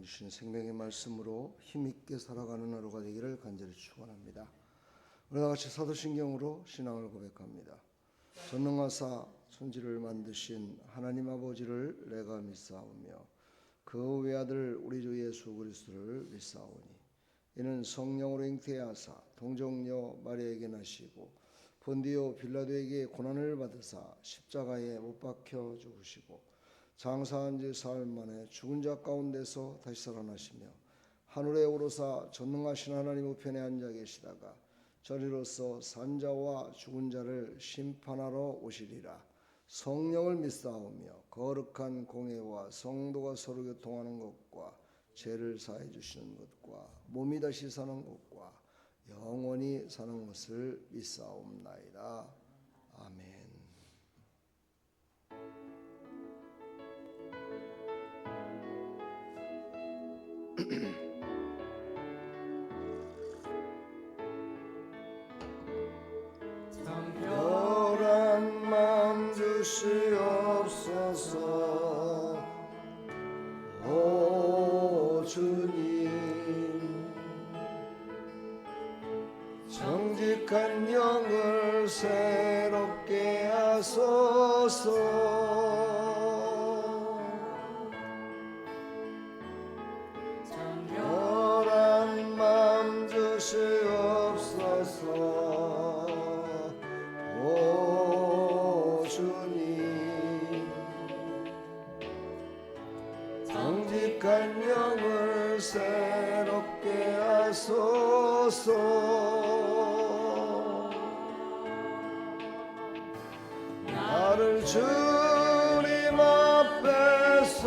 하나님 주신 생명의 말씀으로 힘있게 살아가는 하루가 되기를 간절히 축원합니다. 우리 같이 사도신경으로 신앙을 고백합니다. 전능하사 천지를 만드신 하나님 아버지를 내가 믿사오며 그 외아들 우리 주 예수 그리스도를 믿사오니 이는 성령으로 잉태하사 동정녀 마리아에게 나시고 본디오 빌라도에게 고난을 받으사 십자가에 못 박혀 죽으시고 장사한 지 사흘 만에 죽은 자 가운데서 다시 살아나시며 하늘에 오르사 전능하신 하나님 우편에 앉아 계시다가 저리로서 산자와 죽은 자를 심판하러 오시리라. 성령을 믿사오며 거룩한 공회와 성도가 서로 교통하는 것과 죄를 사해 주시는 것과 몸이 다시 사는 것과 영원히 사는 것을 믿사옵나이다. 아멘. 특별한 마음 주시옵소서. 오 주님, 정직한 영을 새롭게 하소서. 특별한 마음 주시옵소서. 오 주님, 정직한 영을 새롭게 하소서. 나를 주님 앞에서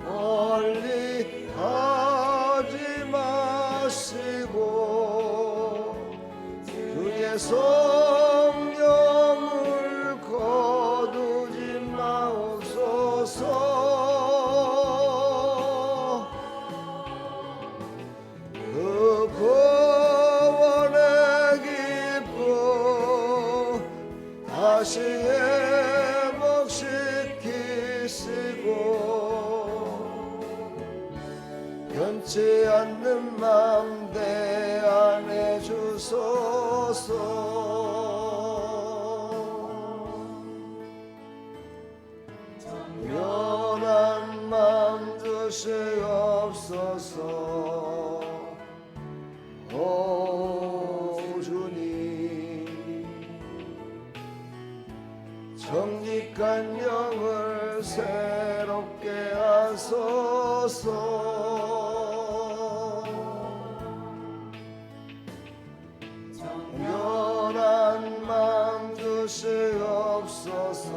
멀리 하지 마시고 주의 성령을 거두지 마옵소서. 그 구원의 기쁨 다시 회복시키시고 변치 않는 마음 내 안에 주소서. 연한 마음 주시옵소서. 오 주님, 정직한 영을 새롭게 하소서. 연한 마음 주시옵소서.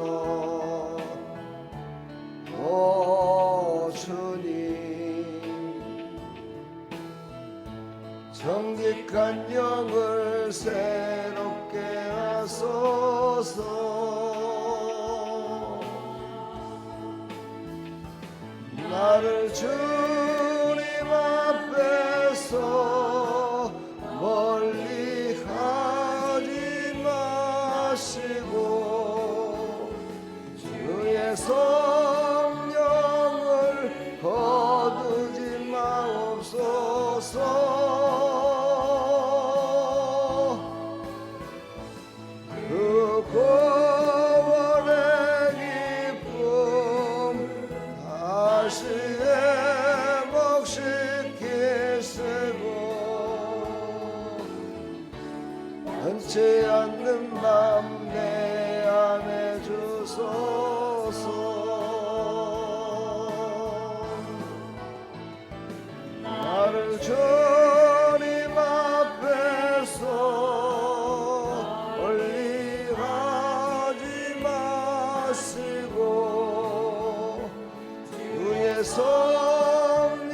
오 주님, 정직한 영을 새롭게 하소서. 나를 주님 앞에서 멀리 하지 마시고 주의 성령을 거두지 마옵소서. 그 구원의 기쁨 다시 회복시키시고 변치 않는 마음 내 안에 주소서. 나를 주님 앞에서 멀리 하지 마시고 주의 성령을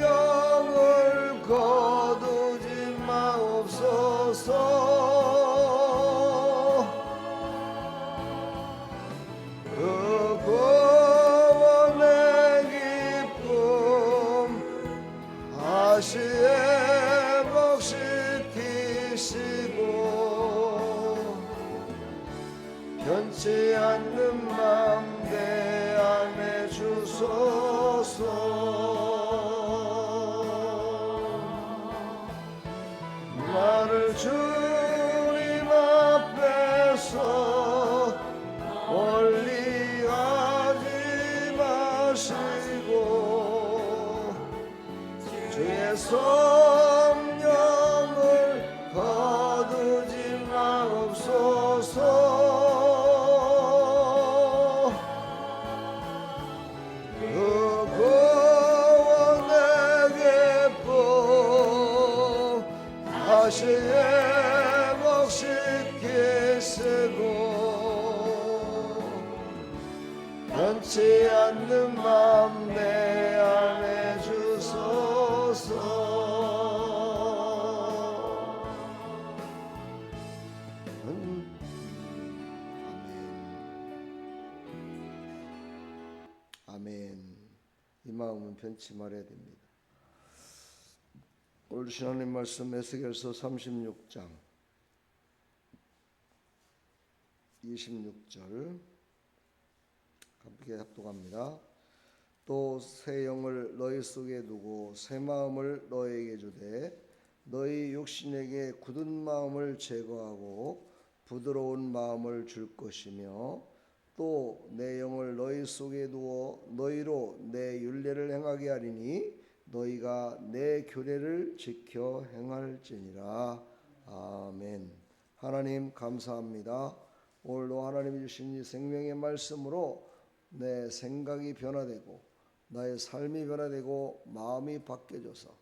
거두지 마옵소서. 그 구원의 기쁨 다시 회복시키시고 변치 않는 마음 내 안에 주소서. 성령을 거두지 마옵소서. 그 구원의 기쁨 다시 회복시킬 쓰고 변치 않는 마음 내 안에 주소서. 아멘. 이 마음은 변치 말아야 됩니다. 오늘 주신 하나님 말씀 에스겔서 36장 26절 함께 합독합니다. 또 새 영을 너희 속에 두고 새 마음을 너희에게 주되 너희 육신에게 굳은 마음을 제거하고 부드러운 마음을 줄 것이며 또 내 영을 너희 속에 두어 너희로 내 율례를 행하게 하리니 너희가 내 규례를 지켜 행할지니라. 아멘. 하나님 감사합니다. 오늘도 하나님이 주신 이 생명의 말씀으로 내 생각이 변화되고 나의 삶이 변화되고 마음이 바뀌어져서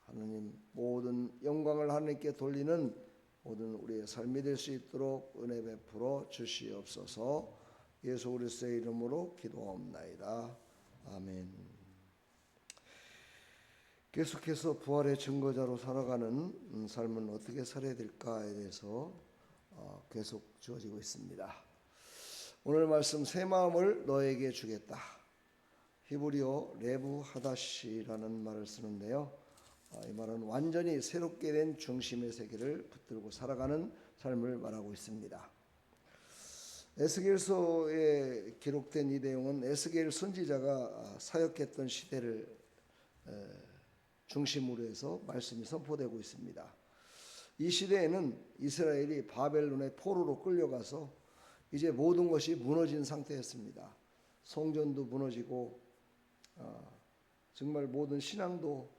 하나님 모든 영광을 하나님께 돌리는 모든 우리의 삶이 될 수 있도록 은혜 베풀어 주시옵소서. 예수 그리스도의 이름으로 기도하옵나이다. 아멘. 계속해서 부활의 증거자로 살아가는 삶은 어떻게 살아야 될까에 대해서 계속 주어지고 있습니다. 오늘 말씀 새 마음을 너에게 주겠다. 히브리어 레부 하다시라는 말을 쓰는데요. 이 말은 완전히 새롭게 된 중심의 세계를 붙들고 살아가는 삶을 말하고 있습니다. 에스겔서에 기록된 이 내용은 에스겔 선지자가 사역했던 시대를 중심으로 해서 말씀이 선포되고 있습니다. 이 시대에는 이스라엘이 바벨론의 포로로 끌려가서 이제 모든 것이 무너진 상태였습니다. 성전도 무너지고 정말 모든 신앙도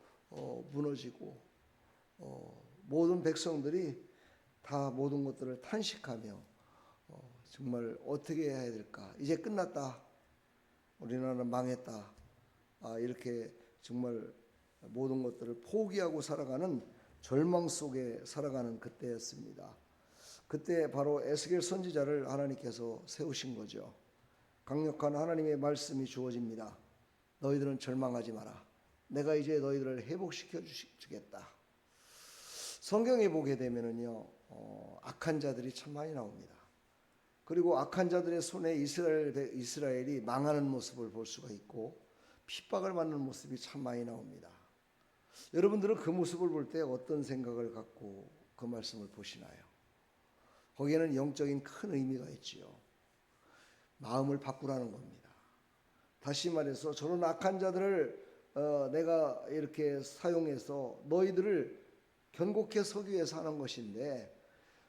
무너지고 모든 백성들이 다 모든 것들을 탄식하며 정말 어떻게 해야 될까? 이제 끝났다. 우리나라는 망했다. 이렇게 정말 모든 것들을 포기하고 살아가는 절망 속에 살아가는 그때였습니다. 그때 바로 에스겔 선지자를 하나님께서 세우신 거죠. 강력한 하나님의 말씀이 주어집니다. 너희들은 절망하지 마라. 내가 이제 너희들을 회복시켜 주겠다. 성경에 보게 되면은요, 악한 자들이 참 많이 나옵니다. 그리고 악한 자들의 손에 이스라엘이 망하는 모습을 볼 수가 있고 핍박을 받는 모습이 참 많이 나옵니다. 여러분들은 그 모습을 볼 때 어떤 생각을 갖고 그 말씀을 보시나요? 거기에는 영적인 큰 의미가 있지요. 마음을 바꾸라는 겁니다. 다시 말해서 저런 악한 자들을 내가 이렇게 사용해서 너희들을 견고케 서기 위해서 하는 것인데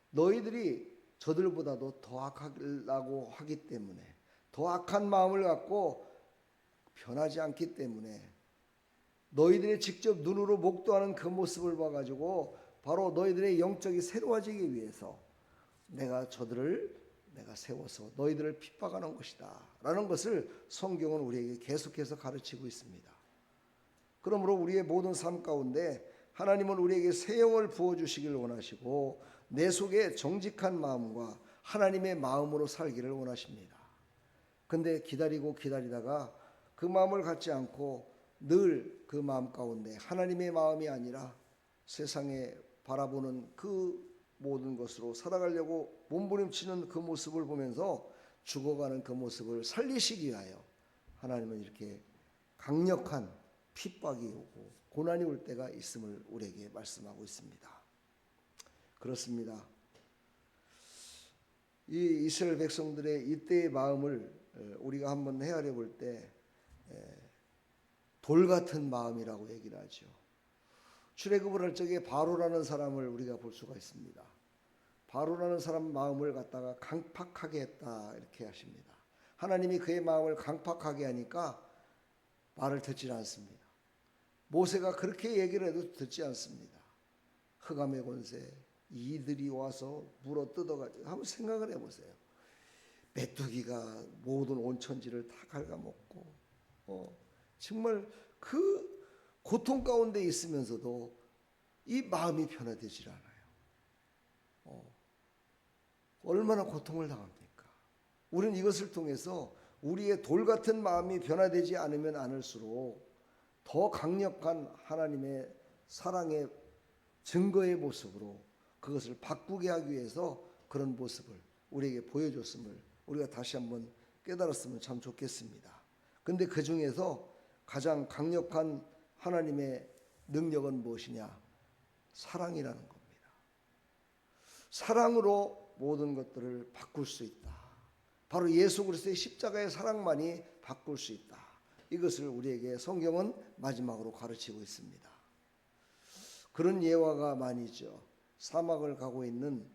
너희들이 저들보다도 더 악하려고 하기 때문에 더 악한 마음을 갖고 변하지 않기 때문에 너희들이 직접 눈으로 목도하는 그 모습을 봐가지고 바로 너희들의 영적이 새로워지기 위해서 내가 저들을 내가 세워서 너희들을 핍박하는 것이다 라는 것을 성경은 우리에게 계속해서 가르치고 있습니다. 그러므로 우리의 모든 삶 가운데 하나님은 우리에게 새 영을 부어주시길 원하시고 내 속에 정직한 마음과 하나님의 마음으로 살기를 원하십니다. 근데 기다리다가 그 마음을 갖지 않고 늘 그 마음 가운데 하나님의 마음이 아니라 세상에 바라보는 그 모든 것으로 살아가려고 몸부림치는 그 모습을 보면서 죽어가는 그 모습을 살리시기 위하여 하나님은 이렇게 강력한 핍박이 오고 고난이 올 때가 있음을 우리에게 말씀하고 있습니다. 그렇습니다. 이 이스라엘 백성들의 이때의 마음을 우리가 한번 헤아려 볼 때 돌 같은 마음이라고 얘기를 하죠. 출애굽을 할 적에 바로라는 사람을 우리가 볼 수가 있습니다. 바로라는 사람 마음을 갖다가 강팍하게 했다 이렇게 하십니다. 하나님이 그의 마음을 강팍하게 하니까 말을 듣지 않습니다. 모세가 그렇게 얘기를 해도 듣지 않습니다. 흑암의 권세, 이들이 와서 물어 뜯어가지고 한번 생각을 해보세요. 메뚜기가 모든 온천지를 다 갉아먹고 정말 그 고통 가운데 있으면서도 이 마음이 변화되질 않아요. 얼마나 고통을 당합니까? 우리는 이것을 통해서 우리의 돌 같은 마음이 변화되지 않으면 않을수록 더 강력한 하나님의 사랑의 증거의 모습으로 그것을 바꾸게 하기 위해서 그런 모습을 우리에게 보여줬음을 우리가 다시 한번 깨달았으면 참 좋겠습니다. 근데 그 중에서 가장 강력한 하나님의 능력은 무엇이냐? 사랑이라는 겁니다. 사랑으로 모든 것들을 바꿀 수 있다. 바로 예수 그리스도의 십자가의 사랑만이 바꿀 수 있다. 이것을 우리에게 성경은 마지막으로 가르치고 있습니다. 그런 예화가 많이 있죠. 사막을 가고 있는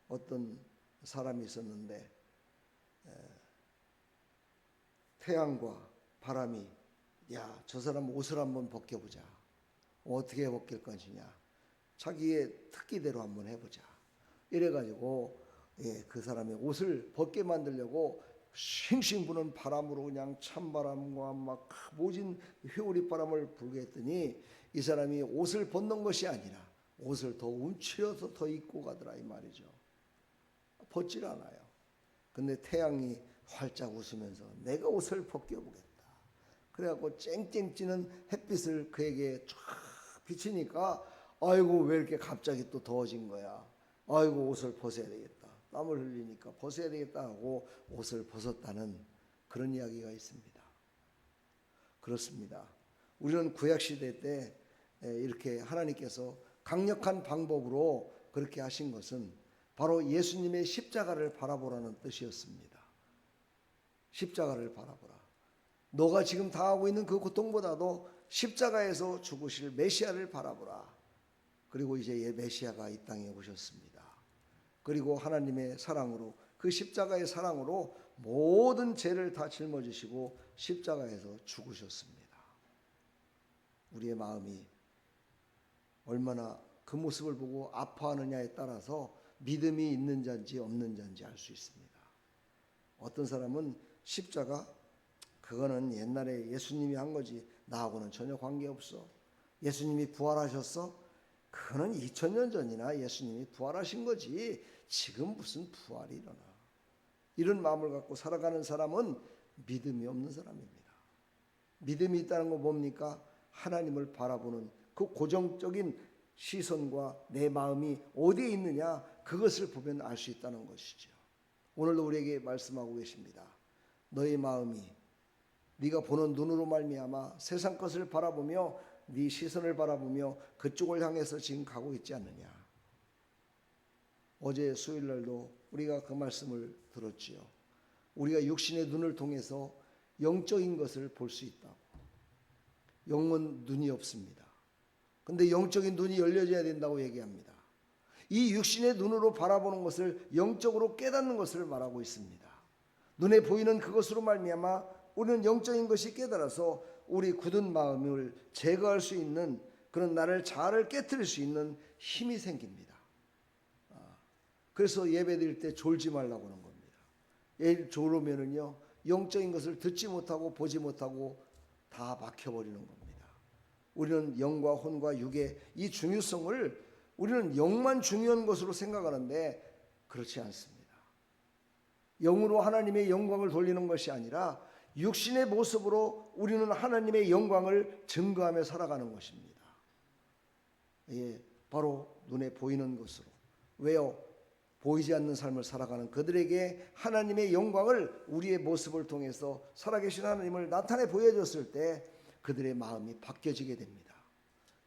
어떤 사람이 있었는데 태양과 바람이 야, 저 사람 옷을 한번 벗겨보자. 어떻게 벗길 것이냐. 자기의 특기대로 한번 해보자. 이래가지고 그 사람의 옷을 벗게 만들려고 싱싱 부는 바람으로 그냥 찬바람과 막 모진 회오리 바람을 불게 했더니 이 사람이 옷을 벗는 것이 아니라 옷을 더 움츠려서 더 입고 가더라 이 말이죠. 벗질 않아요. 근데 태양이 활짝 웃으면서 내가 옷을 벗겨보겠다. 그래갖고 쨍쨍 찌는 햇빛을 그에게 쫙 비치니까 아이고 왜 이렇게 갑자기 또 더워진 거야. 아이고 옷을 벗어야 되겠다. 땀을 흘리니까 벗어야 되겠다 하고 옷을 벗었다는 그런 이야기가 있습니다. 그렇습니다. 우리는 구약시대 때 이렇게 하나님께서 강력한 방법으로 그렇게 하신 것은 바로 예수님의 십자가를 바라보라는 뜻이었습니다. 십자가를 바라보라. 너가 지금 당하고 있는 그 고통보다도 십자가에서 죽으실 메시아를 바라보라. 그리고 이제 메시아가 이 땅에 오셨습니다. 그리고 하나님의 사랑으로 그 십자가의 사랑으로 모든 죄를 다 짊어지시고 십자가에서 죽으셨습니다. 우리의 마음이 얼마나 그 모습을 보고 아파하느냐에 따라서 믿음이 있는 자인지 없는 자인지 알 수 있습니다. 어떤 사람은 십자가 그거는 옛날에 예수님이 한 거지 나하고는 전혀 관계없어. 예수님이 부활하셨어? 그거는 2000년 전이나 예수님이 부활하신 거지 지금 무슨 부활이 일어나. 이런 마음을 갖고 살아가는 사람은 믿음이 없는 사람입니다. 믿음이 있다는 건 뭡니까? 하나님을 바라보는 그 고정적인 시선과 내 마음이 어디에 있느냐 그것을 보면 알 수 있다는 것이죠. 오늘도 우리에게 말씀하고 계십니다. 너의 마음이 네가 보는 눈으로 말미암아 세상 것을 바라보며 네 시선을 바라보며 그쪽을 향해서 지금 가고 있지 않느냐. 어제 수요일 날도 우리가 그 말씀을 들었지요. 우리가 육신의 눈을 통해서 영적인 것을 볼 수 있다. 영은 눈이 없습니다. 근데 영적인 눈이 열려져야 된다고 얘기합니다. 이 육신의 눈으로 바라보는 것을 영적으로 깨닫는 것을 말하고 있습니다. 눈에 보이는 그것으로 말미암아 우리는 영적인 것이 깨달아서 우리 굳은 마음을 제거할 수 있는 그런 나를 자아를 깨트릴 수 있는 힘이 생깁니다. 그래서 예배드릴 때 졸지 말라고 하는 겁니다. 졸으면은요 영적인 것을 듣지 못하고 보지 못하고 다 막혀버리는 겁니다. 우리는 영과 혼과 육의 이 중요성을 우리는 영만 중요한 것으로 생각하는데 그렇지 않습니다. 영으로 하나님의 영광을 돌리는 것이 아니라 육신의 모습으로 우리는 하나님의 영광을 증거하며 살아가는 것입니다. 예, 바로 눈에 보이는 것으로. 왜요? 보이지 않는 삶을 살아가는 그들에게 하나님의 영광을 우리의 모습을 통해서 살아계신 하나님을 나타내 보여줬을 때 그들의 마음이 바뀌어지게 됩니다.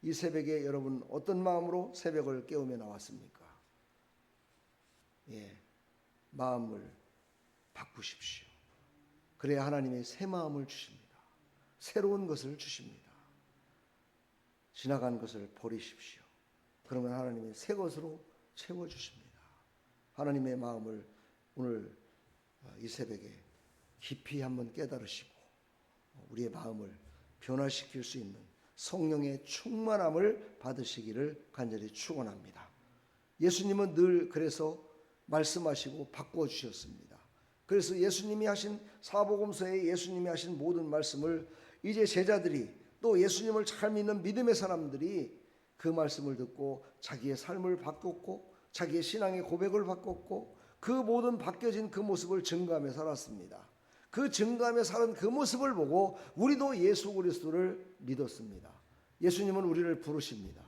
이 새벽에 여러분 어떤 마음으로 새벽을 깨우며 나왔습니까? 예, 마음을 바꾸십시오. 그래야 하나님의 새 마음을 주십니다. 새로운 것을 주십니다. 지나간 것을 버리십시오. 그러면 하나님의 새 것으로 채워주십니다. 하나님의 마음을 오늘 이 새벽에 깊이 한번 깨달으시고 우리의 마음을 변화시킬 수 있는 성령의 충만함을 받으시기를 간절히 축원합니다. 예수님은 늘 그래서 말씀하시고 바꾸어 주셨습니다. 그래서 예수님이 하신 사복음서에 예수님이 하신 모든 말씀을 이제 제자들이 또 예수님을 잘 믿는 믿음의 사람들이 그 말씀을 듣고 자기의 삶을 바꿨고 자기의 신앙의 고백을 바꿨고 그 모든 바뀌어진 그 모습을 증거하며 살았습니다. 그 증거하며 사는 그 모습을 보고 우리도 예수 그리스도를 믿었습니다. 예수님은 우리를 부르십니다.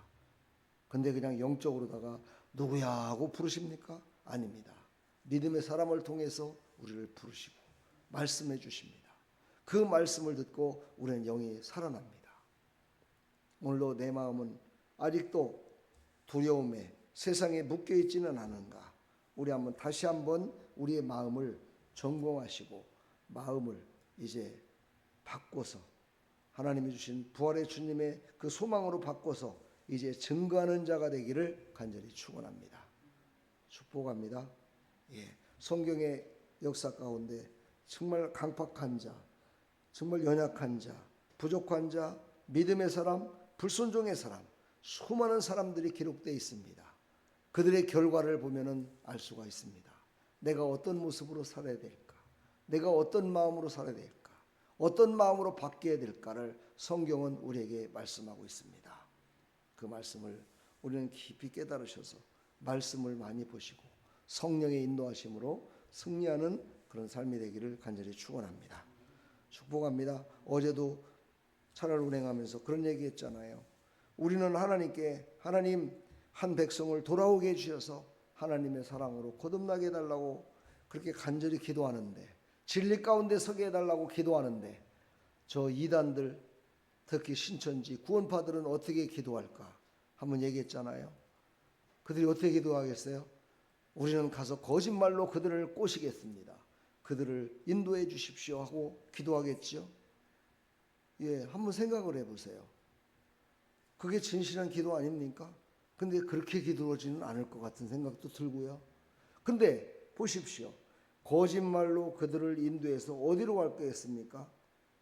근데 그냥 영적으로다가 누구야 하고 부르십니까? 아닙니다. 믿음의 사람을 통해서 우리를 부르시고 말씀해 주십니다. 그 말씀을 듣고 우리는 영이 살아납니다. 오늘도 내 마음은 아직도 두려움에 세상에 묶여 있지는 않은가? 우리 다시 한번 우리의 마음을 점검하시고 마음을 이제 바꿔서 하나님이 주신 부활의 주님의 그 소망으로 바꿔서 이제 증거하는 자가 되기를 간절히 축원합니다. 축복합니다. 성경의 역사 가운데 정말 강팍한 자, 정말 연약한 자, 부족한 자, 믿음의 사람, 불순종의 사람, 수많은 사람들이 기록되어 있습니다. 그들의 결과를 보면은 알 수가 있습니다. 내가 어떤 모습으로 살아야 될까? 내가 어떤 마음으로 살아야 될까? 어떤 마음으로 바뀌어야 될까를 성경은 우리에게 말씀하고 있습니다. 그 말씀을 우리는 깊이 깨달으셔서 말씀을 많이 보시고 성령의 인도하심으로 승리하는 그런 삶이 되기를 간절히 축원합니다. 축복합니다. 어제도 차를 운행하면서 그런 얘기했잖아요. 우리는 하나님께 하나님 한 백성을 돌아오게 해주셔서 하나님의 사랑으로 거듭나게 해달라고 그렇게 간절히 기도하는데 진리 가운데 서게 해달라고 기도하는데 저 이단들 특히 신천지 구원파들은 어떻게 기도할까 한번 얘기했잖아요. 그들이 어떻게 기도하겠어요? 우리는 가서 거짓말로 그들을 꼬시겠습니다. 그들을 인도해 주십시오 하고 기도하겠죠. 한번 생각을 해보세요. 그게 진실한 기도 아닙니까? 근데 그렇게 기도하지는 않을 것 같은 생각도 들고요. 근데 보십시오. 거짓말로 그들을 인도해서 어디로 갈 거겠습니까?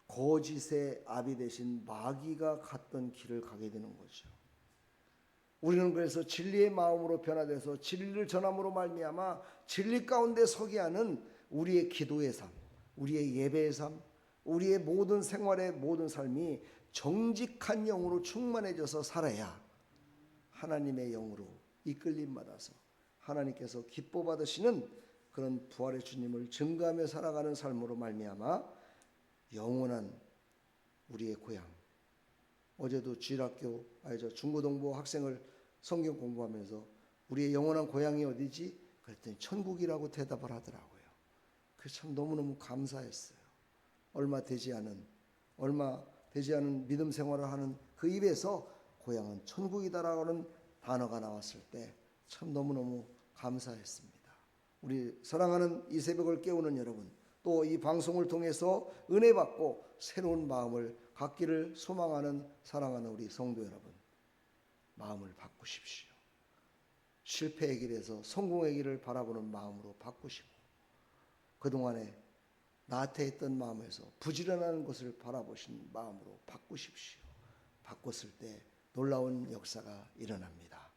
거짓의 아비 되신 마귀가 갔던 길을 가게 되는 거죠. 우리는 그래서 진리의 마음으로 변화돼서 진리를 전함으로 말미암아 진리 가운데 서게 하는 우리의 기도의 삶, 우리의 예배의 삶, 우리의 모든 생활의 모든 삶이 정직한 영으로 충만해져서 살아야 하나님의 영으로 이끌림 받아서 하나님께서 기뻐 받으시는 그런 부활의 주님을 증거하며 살아가는 삶으로 말미암아 영원한 우리의 고향. 어제도 중고등부 학생을 성경 공부하면서 우리의 영원한 고향이 어디지? 그랬더니 천국이라고 대답을 하더라고요. 그래서 참 너무너무 감사했어요. 얼마 되지 않은 믿음 생활을 하는 그 입에서 고향은 천국이다라고 하는 단어가 나왔을 때 참 너무너무 감사했습니다. 우리 사랑하는 이 새벽을 깨우는 여러분, 또 이 방송을 통해서 은혜 받고 새로운 마음을 갖기를 소망하는 사랑하는 우리 성도 여러분, 마음을 바꾸십시오. 실패의 길에서 성공의 길을 바라보는 마음으로 바꾸시고 그동안에 나태했던 마음에서 부지런한 것을 바라보신 마음으로 바꾸십시오. 바꿨을 때 놀라운 역사가 일어납니다.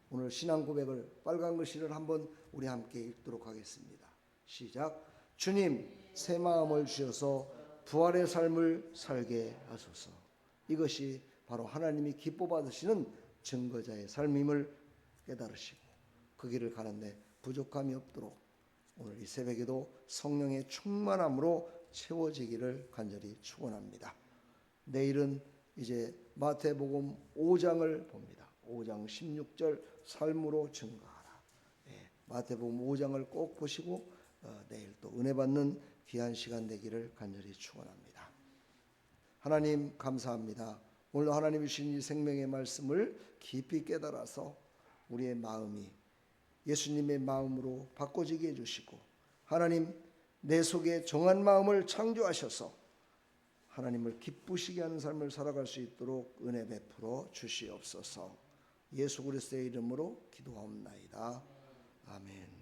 오늘 신앙 고백을 빨간 글씨를 한번 우리 함께 읽도록 하겠습니다. 시작. 주님, 새 마음을 주셔서 부활의 삶을 살게 하소서. 이것이 바로 하나님이 기뻐 받으시는 증거자의 삶임을 깨달으시고 그 길을 가는데 부족함이 없도록 오늘 이 새벽에도 성령의 충만함으로 채워지기를 간절히 축원합니다. 내일은 이제 마태복음 5장을 봅니다. 5장 16절 삶으로 증거하라. 마태복음 5장을 꼭 보시고 내일 또 은혜 받는 귀한 시간 되기를 간절히 축원합니다. 하나님 감사합니다. 오늘 하나님이 주신 이 생명의 말씀을 깊이 깨달아서 우리의 마음이 예수님의 마음으로 바꿔지게 해주시고 하나님 내 속에 정한 마음을 창조하셔서 하나님을 기쁘시게 하는 삶을 살아갈 수 있도록 은혜 베풀어 주시옵소서. 예수 그리스도의 이름으로 기도하옵나이다. 아멘.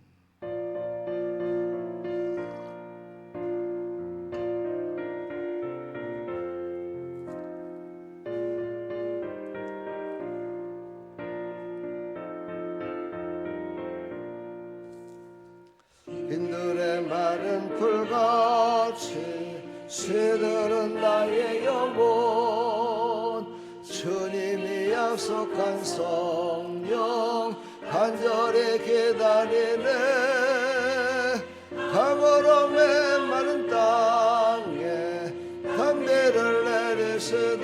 새들은 나의 영혼 주님이 약속한 성령 간절히 기다리네 가물음에 마른 땅에 담비를 내리시듯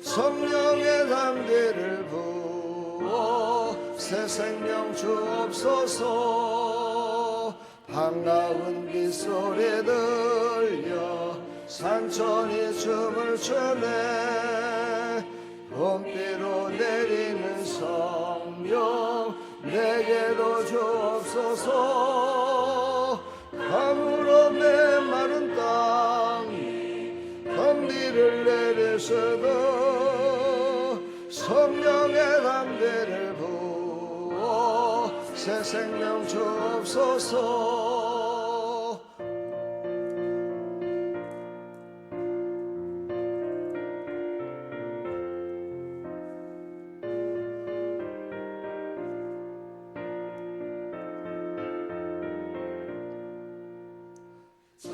성령의 담비를 부어 새 생명 주옵소서 반가운 빗소리 들려 산천이 춤을 추네 봄비로 내리는 성령 내게도 주옵소서 가물음에 마른 땅 담비를 내리시듯 성령의 담비를 부어 새 생명 주옵소서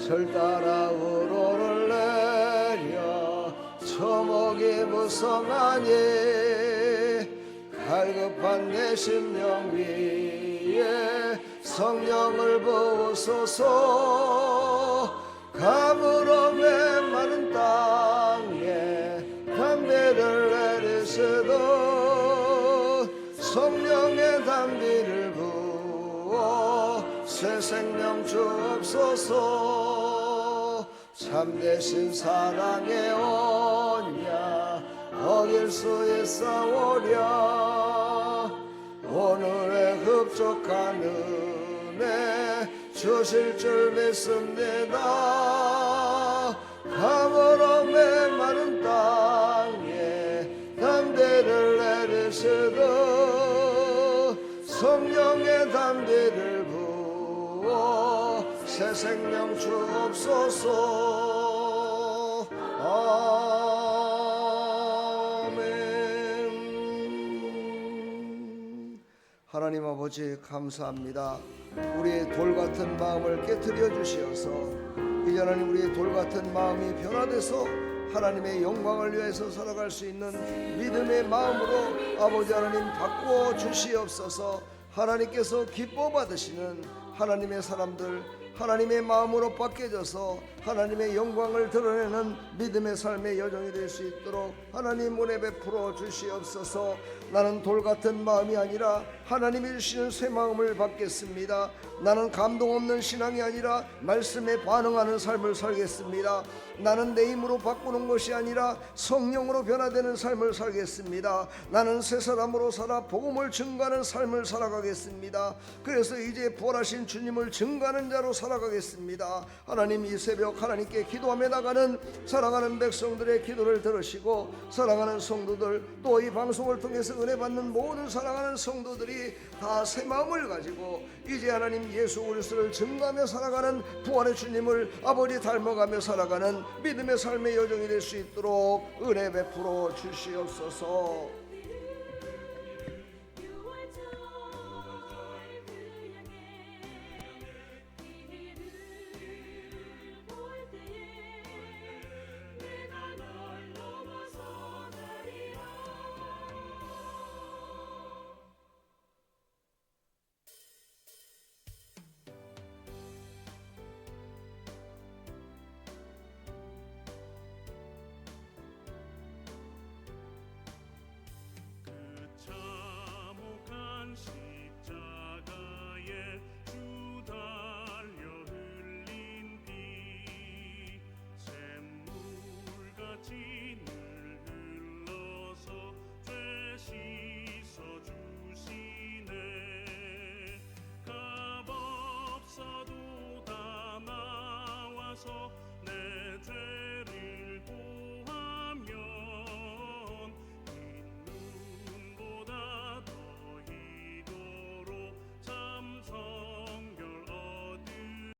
절 따라 우로를 내려 초목이 무성하니 갈급한 내 심령 위에 성령을 부으소서 가물음에 마른 땅에 담비를 내리시듯 성령의 담비를 부어 새 생명 주옵소서 참되신 사랑의 언약 어길 수 있사오랴 오늘의 흡족한 은혜 주실 줄 믿습니다 가물음에 마른 땅에 담비를 내리시듯 성령의 담비를 부어 새 생명 주옵소서 아멘. 하나님 아버지 감사합니다. 우리의 돌같은 마음을 깨트려 주시어서 이제 하나님 우리의 돌같은 마음이 변화돼서 하나님의 영광을 위해서 살아갈 수 있는 믿음의 마음으로 아버지 하나님 바꾸어 주시옵소서. 하나님께서 기뻐 받으시는 하나님의 사람들 하나님의 마음으로 바뀌어져서 하나님의 영광을 드러내는 믿음의 삶의 여정이 될 수 있도록 하나님 은혜 베풀어 주시옵소서. 나는 돌같은 마음이 아니라 하나님이 주시는 새 마음을 받겠습니다. 나는 감동 없는 신앙이 아니라 말씀에 반응하는 삶을 살겠습니다. 나는 내 힘으로 바꾸는 것이 아니라 성령으로 변화되는 삶을 살겠습니다. 나는 새 사람으로 살아 복음을 증거하는 삶을 살아가겠습니다. 그래서 이제 부활하신 주님을 증거하는 자로 살아가겠습니다. 하나님 이 새벽 하나님께 기도하며 나가는 사랑하는 백성들의 기도를 들으시고 사랑하는 성도들 또 이 방송을 통해서 은혜 받는 모든 사랑하는 성도들이 다 새 마음을 가지고 이제 하나님 예수 그리스도를 증거하며 살아가는 부활의 주님을 아버지 닮아가며 살아가는 믿음의 삶의 여정이 될 수 있도록 은혜 베풀어 주시옵소서. 십자가에 주 달려 흘린 피 샘물같이